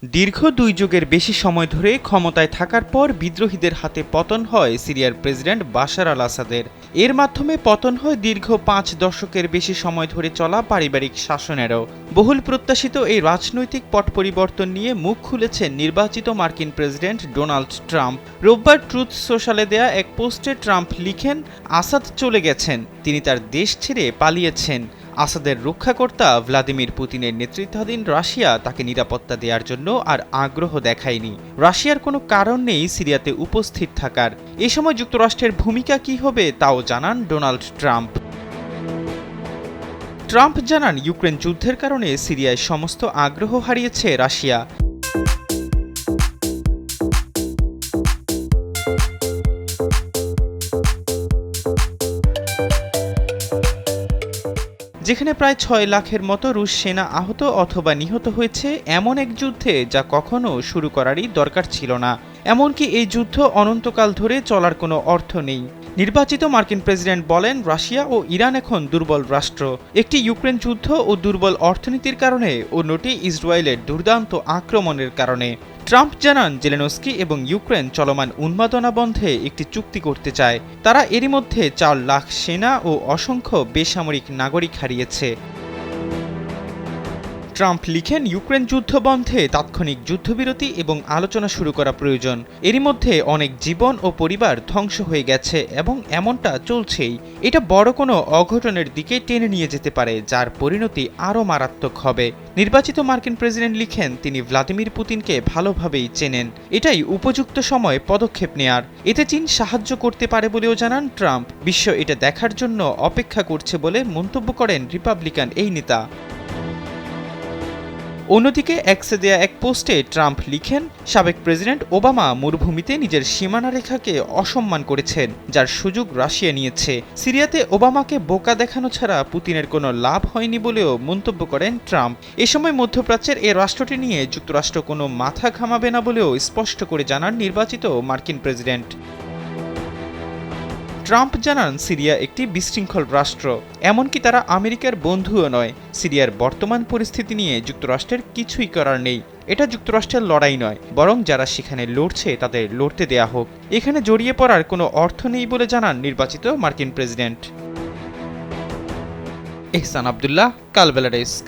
দীর্ঘ ২ যুগের বেশি সময় ধরে ক্ষমতায় থাকার পর বিদ্রোহীদের হাতে পতন হয় সিরিয়ার প্রেসিডেন্ট বাশার আল আসাদের। এর মাধ্যমে পতন হয় দীর্ঘ ৫ দশকের বেশি সময় ধরে চলা পারিবারিক শাসনেরও। বহুল প্রত্যাশিত এই রাজনৈতিক পট পরিবর্তন নিয়ে মুখ খুলেছেন নির্বাচিত মার্কিন প্রেসিডেন্ট ডোনাল্ড ট্রাম্প। রোববার ট্রুথ সোশ্যালে দেয়া এক পোস্টে ট্রাম্প লিখেন, আসাদ চলে গেছেন, তিনি তার দেশ ছেড়ে পালিয়েছেন। আসাদের রক্ষাকর্তা ভ্লাদিমির পুতিনের নেতৃত্বাধীন রাশিয়া তাকে নিরাপত্তা দেওয়ার জন্য আর আগ্রহ দেখায়নি। রাশিয়ার কোনো কারণ নেই সিরিয়াতে উপস্থিত থাকার। এ সময় যুক্তরাষ্ট্রের ভূমিকা কী হবে তাও জানান ডোনাল্ড ট্রাম্প। ট্রাম্প জানান, ইউক্রেন যুদ্ধের কারণে সিরিয়ায় সমস্ত আগ্রহ হারিয়েছে রাশিয়া। যেখানে প্রায় ৬ লাখের মতো রুশ সেনা আহত অথবা নিহত হয়েছে এমন এক যুদ্ধে যা কখনো শুরু করারই দরকার ছিল না। এমনকি এই যুদ্ধ অনন্তকাল ধরে চলার কোনো অর্থ নেই। নির্বাচিত মার্কিন প্রেসিডেন্ট বলেন, রাশিয়া ও ইরান এখন দুর্বল রাষ্ট্র। একটি ইউক্রেন যুদ্ধ ও দুর্বল অর্থনীতির কারণে, অন্যটি ইসরায়েলের দুর্দান্ত আক্রমণের কারণে। ট্রাম্প জানান, জেলেনস্কি এবং ইউক্রেন চলমান উন্মাদনা বন্ধে একটি চুক্তি করতে চায়। তারা এরই মধ্যে ৪ লাখ সেনা ও অসংখ্য বেসামরিক নাগরিক হারিয়েছে। ট্রাম্প লিখেন, ইউক্রেন যুদ্ধ বন্ধে তাৎক্ষণিক যুদ্ধবিরতি এবং আলোচনা শুরু করা প্রয়োজন। এরই মধ্যে অনেক জীবন ও পরিবার ধ্বংস হয়ে গেছে এবং এমনটা চলছেই। এটা বড় কোনো অঘটনের দিকে টেনে নিয়ে যেতে পারে, যার পরিণতি আরও মারাত্মক হবে। নির্বাচিত মার্কিন প্রেসিডেন্ট লিখেন, তিনি ভ্লাদিমির পুতিনকে ভালোভাবেই চেনেন। এটাই উপযুক্ত সময় পদক্ষেপ নেয়ার। এতে চীন সাহায্য করতে পারে বলেও জানান ট্রাম্প। বিশ্ব এটা দেখার জন্য অপেক্ষা করছে বলে মন্তব্য করেন রিপাবলিকান এই নেতা। অন্যদিকে এক্সে দেয়া এক পোস্টে ট্রাম্প লিখেন, সাবেক প্রেসিডেন্ট ওবামা মরুভূমিতে নিজের সীমানা রেখাকে অসম্মান করেছেন, যার সুযোগ রাশিয়া নিয়েছে। সিরিয়াতে ওবামাকে বোকা দেখানো ছাড়া পুতিনের কোনো লাভ হয়নি বলেও মন্তব্য করেন ট্রাম্প। এ সময় মধ্যপ্রাচ্যের এ রাষ্ট্রটি নিয়ে যুক্তরাষ্ট্র কোনো মাথা ঘামাবে না বলেও স্পষ্ট করে জানান নির্বাচিত মার্কিন প্রেসিডেন্ট। ট্রাম্প জানান, সিরিয়া একটি বিশৃঙ্খল রাষ্ট্র, এমনকি তারা আমেরিকার বন্ধুও নয়। সিরিয়ার বর্তমান পরিস্থিতি নিয়ে যুক্তরাষ্ট্রের কিছুই করার নেই। এটা যুক্তরাষ্ট্রের লড়াই নয়, বরং যারা সেখানে লড়ছে তাদের লড়তে দেয়া হোক। এখানে জড়িয়ে পড়ার কোনো অর্থ নেই বলে জানান নির্বাচিত মার্কিন প্রেসিডেন্ট। এহসান আবদুল্লাহ, কালবেলা ডেস্ক।